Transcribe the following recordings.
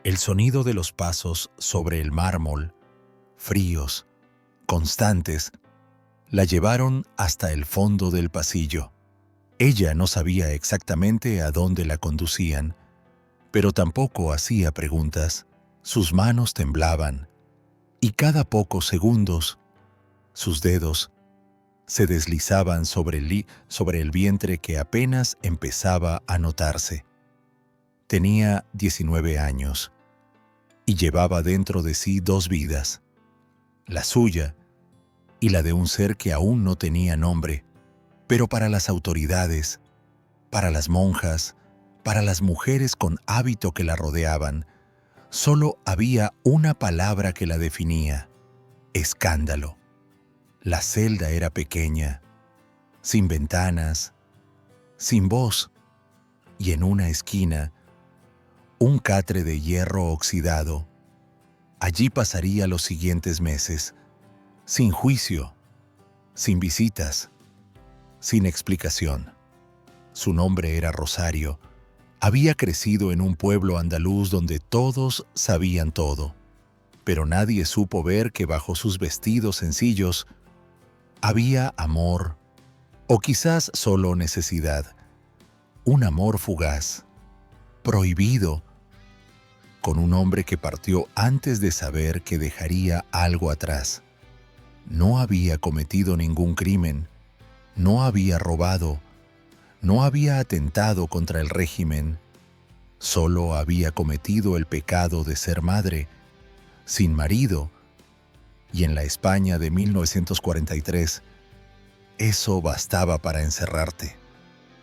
El sonido de los pasos sobre el mármol, fríos, constantes, la llevaron hasta el fondo del pasillo. Ella no sabía exactamente a dónde la conducían, pero tampoco hacía preguntas. Sus manos temblaban, y cada pocos segundos, sus dedos se deslizaban sobre el vientre que apenas empezaba a notarse. Tenía 19 años, y llevaba dentro de sí dos vidas, la suya y la de un ser que aún no tenía nombre, pero para las autoridades, para las monjas, para las mujeres con hábito que la rodeaban, solo había una palabra que la definía: escándalo. La celda era pequeña, sin ventanas, sin voz, y en una esquina, un catre de hierro oxidado. Allí pasaría los siguientes meses, sin juicio, sin visitas, sin explicación. Su nombre era Rosario. Había crecido en un pueblo andaluz donde todos sabían todo, pero nadie supo ver que bajo sus vestidos sencillos había amor, o quizás solo necesidad, un amor fugaz, prohibido, con un hombre que partió antes de saber que dejaría algo atrás. No había cometido ningún crimen, no había robado, no había atentado contra el régimen, solo había cometido el pecado de ser madre, sin marido, y en la España de 1943, eso bastaba para encerrarte,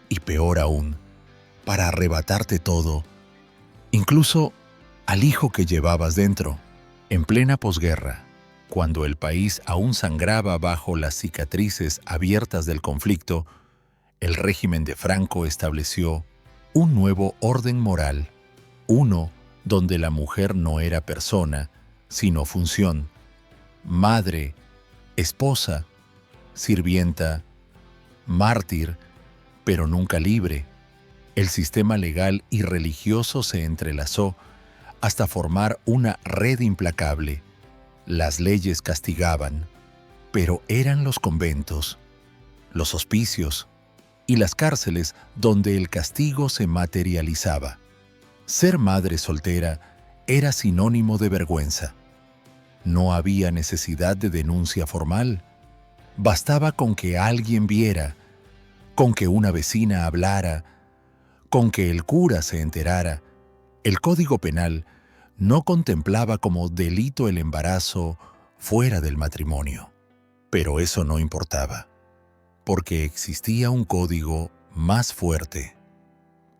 y peor aún, para arrebatarte todo, incluso al hijo que llevabas dentro. En plena posguerra, cuando el país aún sangraba bajo las cicatrices abiertas del conflicto, el régimen de Franco estableció un nuevo orden moral, uno donde la mujer no era persona, sino función, madre, esposa, sirvienta, mártir, pero nunca libre. El sistema legal y religioso se entrelazó hasta formar una red implacable. Las leyes castigaban, pero eran los conventos, los hospicios y las cárceles donde el castigo se materializaba. Ser madre soltera era sinónimo de vergüenza. No había necesidad de denuncia formal. Bastaba con que alguien viera, con que una vecina hablara, con que el cura se enterara. El Código Penal no contemplaba como delito el embarazo fuera del matrimonio. Pero eso no importaba, porque existía un código más fuerte,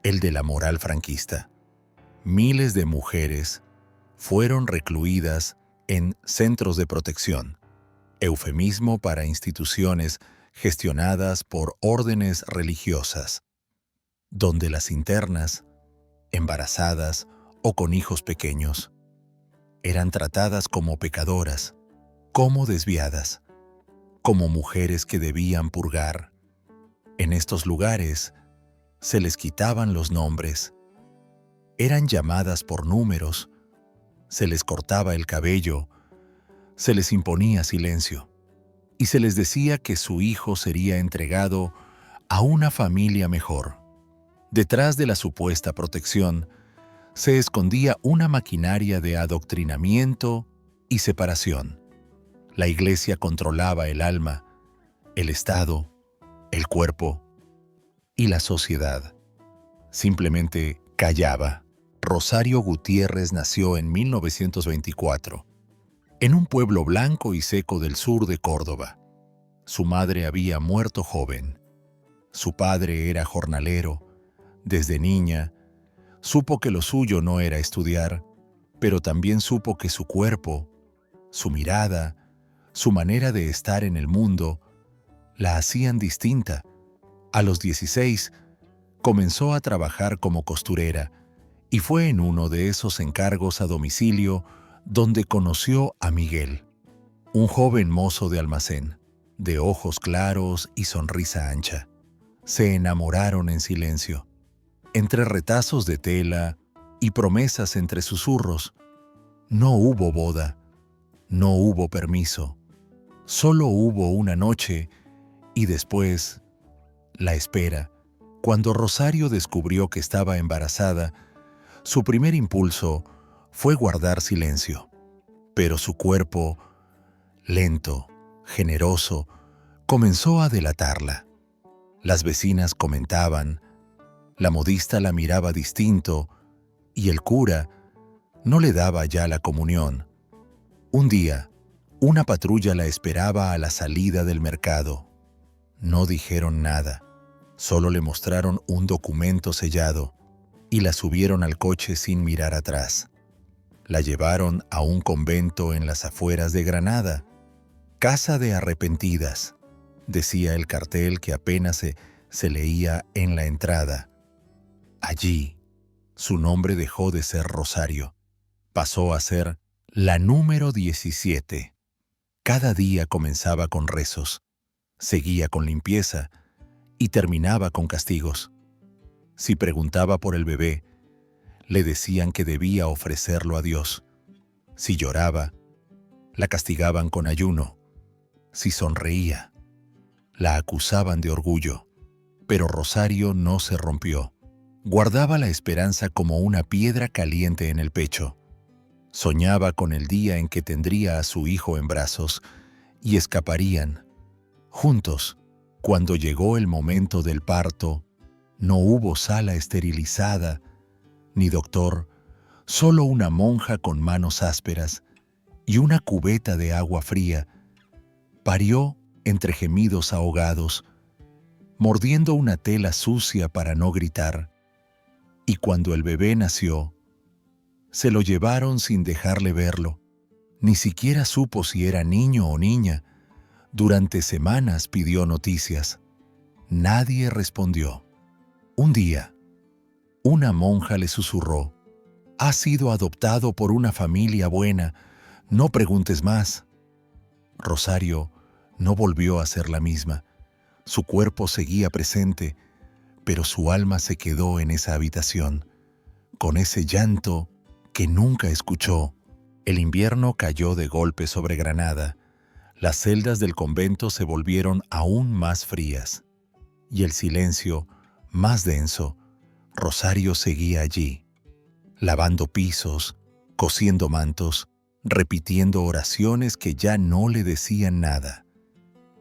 el de la moral franquista. Miles de mujeres fueron recluidas en centros de protección, eufemismo para instituciones gestionadas por órdenes religiosas, donde las internas, embarazadas o con hijos pequeños, eran tratadas como pecadoras, como desviadas, como mujeres que debían purgar. En estos lugares se les quitaban los nombres, eran llamadas por números, se les cortaba el cabello, se les imponía silencio y se les decía que su hijo sería entregado a una familia mejor. Detrás de la supuesta protección se escondía una maquinaria de adoctrinamiento y separación. La Iglesia controlaba el alma, el Estado, el cuerpo y la sociedad. Simplemente callaba. Rosario Gutiérrez nació en 1924, en un pueblo blanco y seco del sur de Córdoba. Su madre había muerto joven. Su padre era jornalero. Desde niña, supo que lo suyo no era estudiar, pero también supo que su cuerpo, su mirada, su manera de estar en el mundo, la hacían distinta. A los 16, comenzó a trabajar como costurera y fue en uno de esos encargos a domicilio donde conoció a Miguel, un joven mozo de almacén, de ojos claros y sonrisa ancha. Se enamoraron en silencio, entre retazos de tela, y promesas entre susurros. No hubo boda, no hubo permiso, solo hubo una noche y después la espera. Cuando Rosario descubrió que estaba embarazada, su primer impulso fue guardar silencio, pero su cuerpo, lento, generoso, comenzó a delatarla. Las vecinas comentaban, la modista la miraba distinto y el cura no le daba ya la comunión. Un día, una patrulla la esperaba a la salida del mercado. No dijeron nada, solo le mostraron un documento sellado y la subieron al coche sin mirar atrás. La llevaron a un convento en las afueras de Granada. Casa de arrepentidas, decía el cartel que apenas se leía en la entrada. Allí, su nombre dejó de ser Rosario. Pasó a ser la número 17. Cada día comenzaba con rezos, seguía con limpieza y terminaba con castigos. Si preguntaba por el bebé, le decían que debía ofrecerlo a Dios. Si lloraba, la castigaban con ayuno. Si sonreía, la acusaban de orgullo. Pero Rosario no se rompió. Guardaba la esperanza como una piedra caliente en el pecho. Soñaba con el día en que tendría a su hijo en brazos y escaparían. Juntos, cuando llegó el momento del parto, no hubo sala esterilizada, ni doctor, solo una monja con manos ásperas y una cubeta de agua fría. Parió entre gemidos ahogados, mordiendo una tela sucia para no gritar. Y cuando el bebé nació, se lo llevaron sin dejarle verlo. Ni siquiera supo si era niño o niña. Durante semanas pidió noticias. Nadie respondió. Un día, una monja le susurró: «Has sido adoptado por una familia buena, no preguntes más». Rosario no volvió a ser la misma. Su cuerpo seguía presente, pero su alma se quedó en esa habitación, con ese llanto que nunca escuchó. El invierno cayó de golpe sobre Granada. Las celdas del convento se volvieron aún más frías, y el silencio más denso. Rosario seguía allí, lavando pisos, cosiendo mantos, repitiendo oraciones que ya no le decían nada.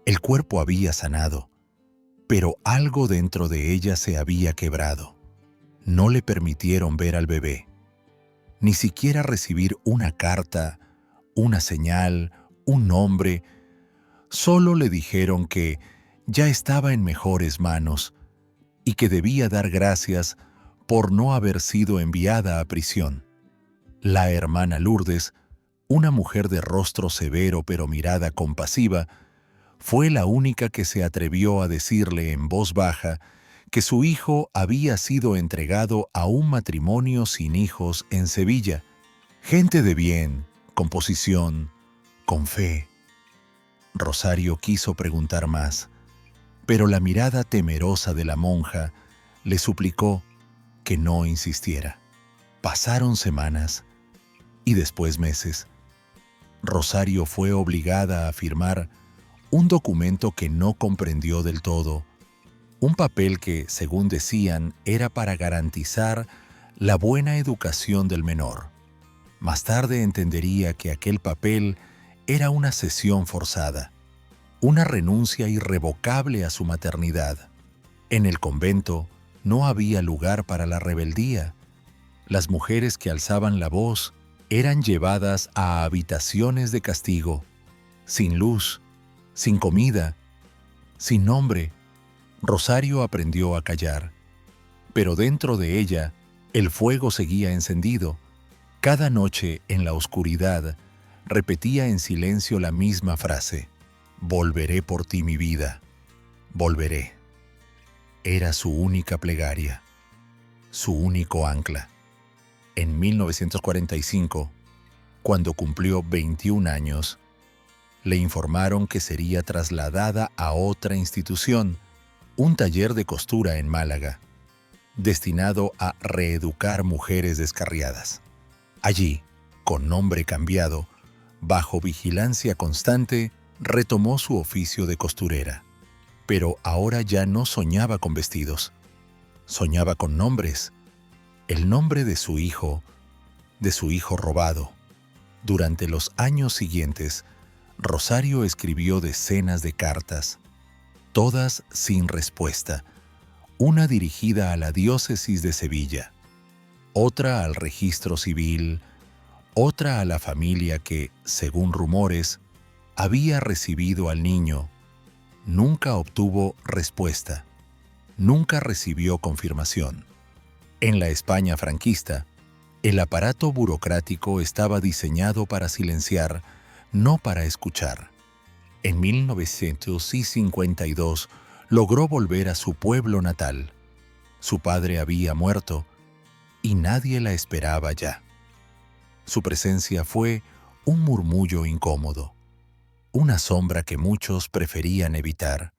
El cuerpo había sanado, pero algo dentro de ella se había quebrado. No le permitieron ver al bebé, ni siquiera recibir una carta, una señal, un nombre. Solo le dijeron que ya estaba en mejores manos y que debía dar gracias por no haber sido enviada a prisión. La hermana Lourdes, una mujer de rostro severo pero mirada compasiva, fue la única que se atrevió a decirle en voz baja que su hijo había sido entregado a un matrimonio sin hijos en Sevilla. Gente de bien, con posición, con fe. Rosario quiso preguntar más, pero la mirada temerosa de la monja le suplicó que no insistiera. Pasaron semanas y después meses. Rosario fue obligada a firmar un documento que no comprendió del todo, un papel que, según decían, era para garantizar la buena educación del menor. Más tarde entendería que aquel papel era una cesión forzada, una renuncia irrevocable a su maternidad. En el convento no había lugar para la rebeldía. Las mujeres que alzaban la voz eran llevadas a habitaciones de castigo, sin luz, sin comida, sin nombre. Rosario aprendió a callar, pero dentro de ella el fuego seguía encendido. Cada noche en la oscuridad repetía en silencio la misma frase: «Volveré por ti, mi vida, volveré». Era su única plegaria, su único ancla. En 1945, cuando cumplió 21 años, le informaron que sería trasladada a otra institución, un taller de costura en Málaga. destinado a reeducar mujeres descarriadas. Allí, con nombre cambiado, bajo vigilancia constante, retomó su oficio de costurera. Pero ahora ya no soñaba con vestidos, soñaba con nombres. El nombre de su hijo robado. Durante los años siguientes, Rosario escribió decenas de cartas, todas sin respuesta. Una dirigida a la diócesis de Sevilla, otra al registro civil, otra a la familia que, según rumores, había recibido al niño. Nunca obtuvo respuesta, nunca recibió confirmación. En la España franquista, el aparato burocrático estaba diseñado para silenciar, no para escuchar. En 1952 logró volver a su pueblo natal. Su padre había muerto y nadie la esperaba ya. Su presencia fue un murmullo incómodo, una sombra que muchos preferían evitar.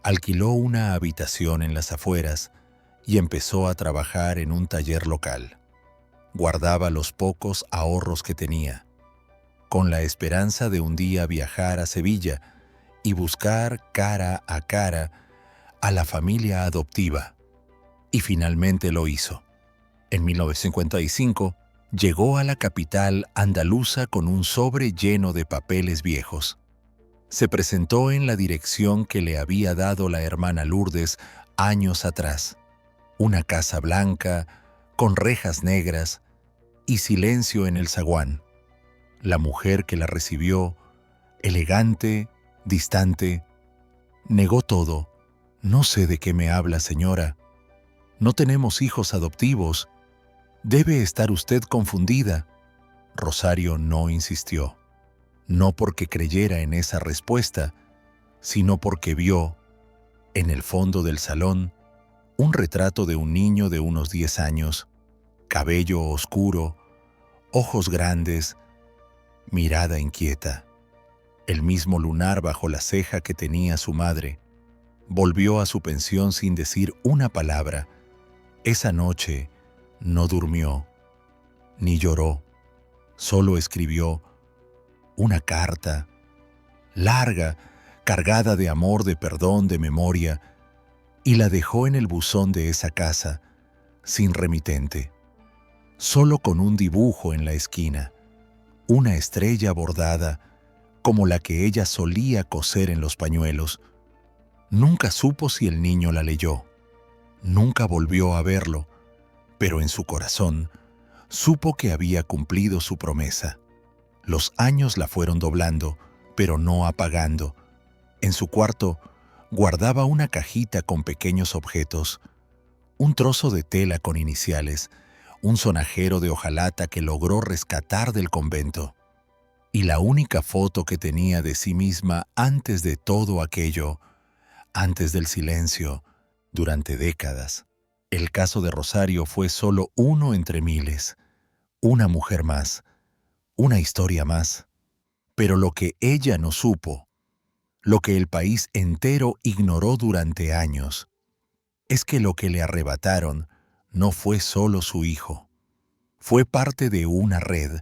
Alquiló una habitación en las afueras y empezó a trabajar en un taller local. Guardaba los pocos ahorros que tenía, con la esperanza de un día viajar a Sevilla y buscar cara a cara a la familia adoptiva. Y finalmente lo hizo. En 1955 llegó a la capital andaluza con un sobre lleno de papeles viejos. Se presentó en la dirección que le había dado la hermana Lourdes años atrás. Una casa blanca, con rejas negras y silencio en el zaguán. La mujer que la recibió, elegante, distante, negó todo. «No sé de qué me habla, señora. No tenemos hijos adoptivos. Debe estar usted confundida». Rosario no insistió, no porque creyera en esa respuesta, sino porque vio, en el fondo del salón, un retrato de un niño de unos 10 años, cabello oscuro, ojos grandes, mirada inquieta. El mismo lunar bajo la ceja que tenía su madre. Volvió a su pensión sin decir una palabra. Esa noche no durmió, ni lloró. Solo escribió una carta, larga, cargada de amor, de perdón, de memoria, y la dejó en el buzón de esa casa, sin remitente, solo con un dibujo en la esquina, una estrella bordada, como la que ella solía coser en los pañuelos. Nunca supo si el niño la leyó, nunca volvió a verlo, pero en su corazón supo que había cumplido su promesa. Los años la fueron doblando, pero no apagando. En su cuarto guardaba una cajita con pequeños objetos, un trozo de tela con iniciales, un sonajero de hojalata que logró rescatar del convento, y la única foto que tenía de sí misma antes de todo aquello, antes del silencio, durante décadas. El caso de Rosario fue solo uno entre miles, una mujer más, una historia más. Pero lo que ella no supo, lo que el país entero ignoró durante años, es que lo que le arrebataron no fue solo su hijo. Fue parte de una red,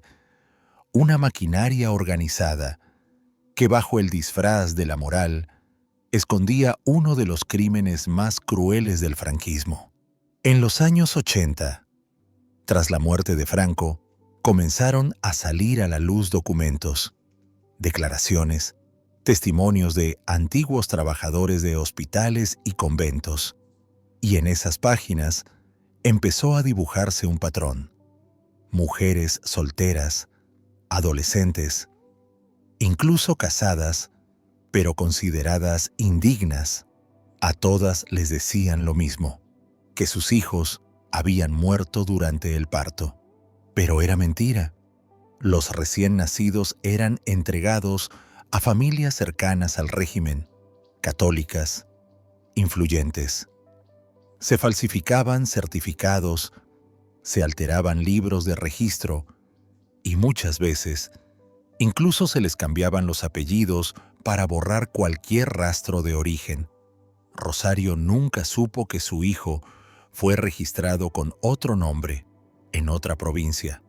una maquinaria organizada, que bajo el disfraz de la moral escondía uno de los crímenes más crueles del franquismo. En los años 80, tras la muerte de Franco, comenzaron a salir a la luz documentos, declaraciones, testimonios de antiguos trabajadores de hospitales y conventos. Y en esas páginas empezó a dibujarse un patrón. Mujeres solteras, adolescentes, incluso casadas, pero consideradas indignas. A todas les decían lo mismo, que sus hijos habían muerto durante el parto. Pero era mentira. Los recién nacidos eran entregados a familias cercanas al régimen, católicas, influyentes. Se falsificaban certificados, se alteraban libros de registro y muchas veces incluso se les cambiaban los apellidos para borrar cualquier rastro de origen. Rosario nunca supo que su hijo fue registrado con otro nombre en otra provincia,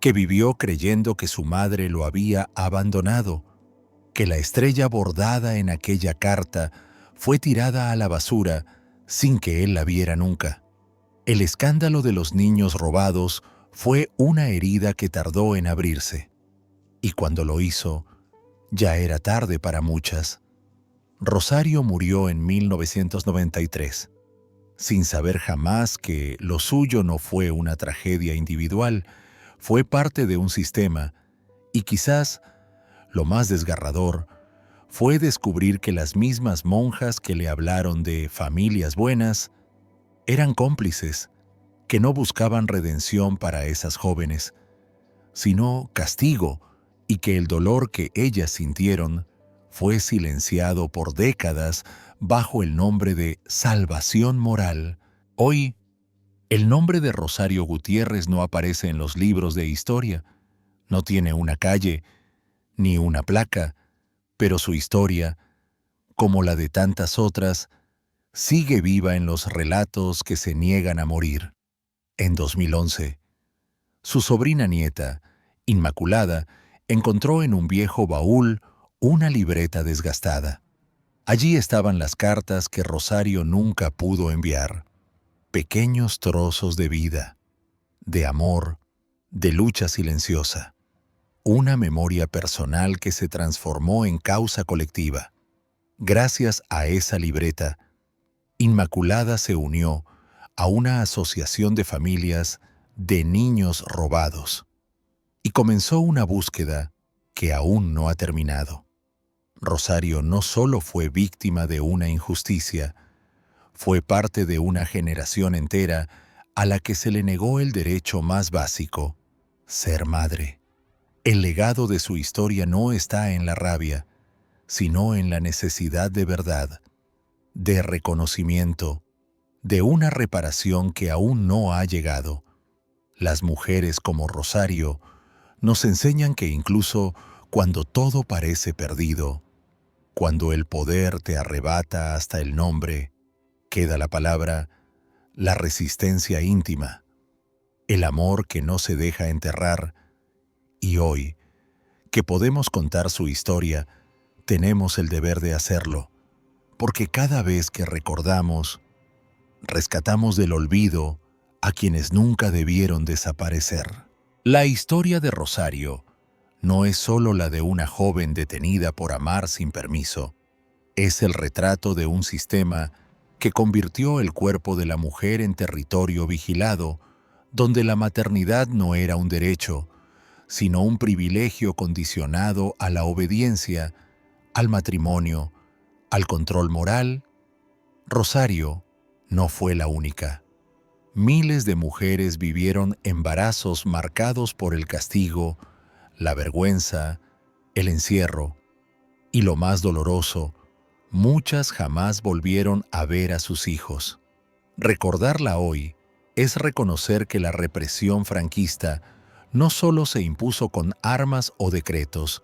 que vivió creyendo que su madre lo había abandonado, que la estrella bordada en aquella carta fue tirada a la basura sin que él la viera nunca. El escándalo de los niños robados fue una herida que tardó en abrirse, y cuando lo hizo, ya era tarde para muchas. Rosario murió en 1993, sin saber jamás que lo suyo no fue una tragedia individual, fue parte de un sistema, y quizás lo más desgarrador fue descubrir que las mismas monjas que le hablaron de familias buenas eran cómplices, que no buscaban redención para esas jóvenes, sino castigo, y que el dolor que ellas sintieron fue silenciado por décadas bajo el nombre de salvación moral. Hoy, el nombre de Rosario Gutiérrez no aparece en los libros de historia, no tiene una calle ni una placa, pero su historia, como la de tantas otras, sigue viva en los relatos que se niegan a morir. En 2011, su sobrina nieta, Inmaculada, encontró en un viejo baúl una libreta desgastada. Allí estaban las cartas que Rosario nunca pudo enviar. Pequeños trozos de vida, de amor, de lucha silenciosa. Una memoria personal que se transformó en causa colectiva. Gracias a esa libreta, Inmaculada se unió a una asociación de familias de niños robados y comenzó una búsqueda que aún no ha terminado. Rosario no solo fue víctima de una injusticia, fue parte de una generación entera a la que se le negó el derecho más básico, ser madre. El legado de su historia no está en la rabia, sino en la necesidad de verdad, de reconocimiento, de una reparación que aún no ha llegado. Las mujeres como Rosario nos enseñan que incluso cuando todo parece perdido, cuando el poder te arrebata hasta el nombre, queda la palabra, la resistencia íntima, el amor que no se deja enterrar. Y hoy, que podemos contar su historia, tenemos el deber de hacerlo, porque cada vez que recordamos, rescatamos del olvido a quienes nunca debieron desaparecer. La historia de Rosario no es solo la de una joven detenida por amar sin permiso, es el retrato de un sistema que convirtió el cuerpo de la mujer en territorio vigilado, donde la maternidad no era un derecho, sino un privilegio condicionado a la obediencia, al matrimonio, al control moral. Rosario no fue la única. Miles de mujeres vivieron embarazos marcados por el castigo, la vergüenza, el encierro, y lo más doloroso, muchas jamás volvieron a ver a sus hijos. Recordarla hoy es reconocer que la represión franquista no solo se impuso con armas o decretos,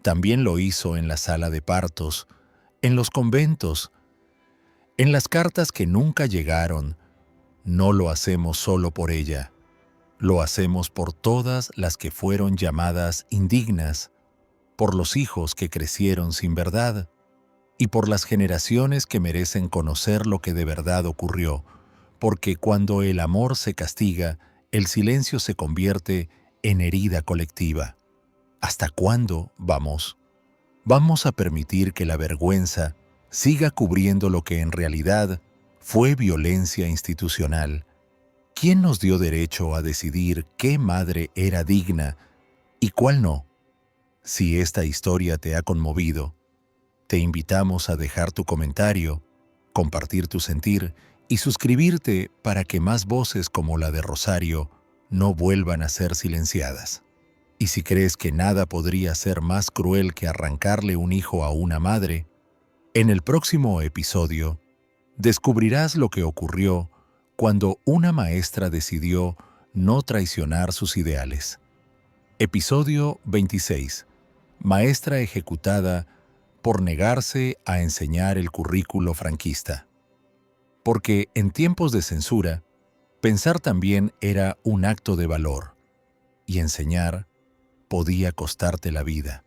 también lo hizo en la sala de partos, en los conventos, en las cartas que nunca llegaron. No lo hacemos solo por ella, lo hacemos por todas las que fueron llamadas indignas, por los hijos que crecieron sin verdad y por las generaciones que merecen conocer lo que de verdad ocurrió, porque cuando el amor se castiga, el silencio se convierte en herida colectiva. ¿Hasta cuándo vamos a permitir que la vergüenza siga cubriendo lo que en realidad fue violencia institucional? ¿Quién nos dio derecho a decidir qué madre era digna y cuál no? Si esta historia te ha conmovido, te invitamos a dejar tu comentario, compartir tu sentir y suscribirte para que más voces como la de Rosario no vuelvan a ser silenciadas. Y si crees que nada podría ser más cruel que arrancarle un hijo a una madre, en el próximo episodio descubrirás lo que ocurrió cuando una maestra decidió no traicionar sus ideales. Episodio 26. Maestra ejecutada por negarse a enseñar el currículo franquista. porque en tiempos de censura, pensar también era un acto de valor, y enseñar podía costarte la vida.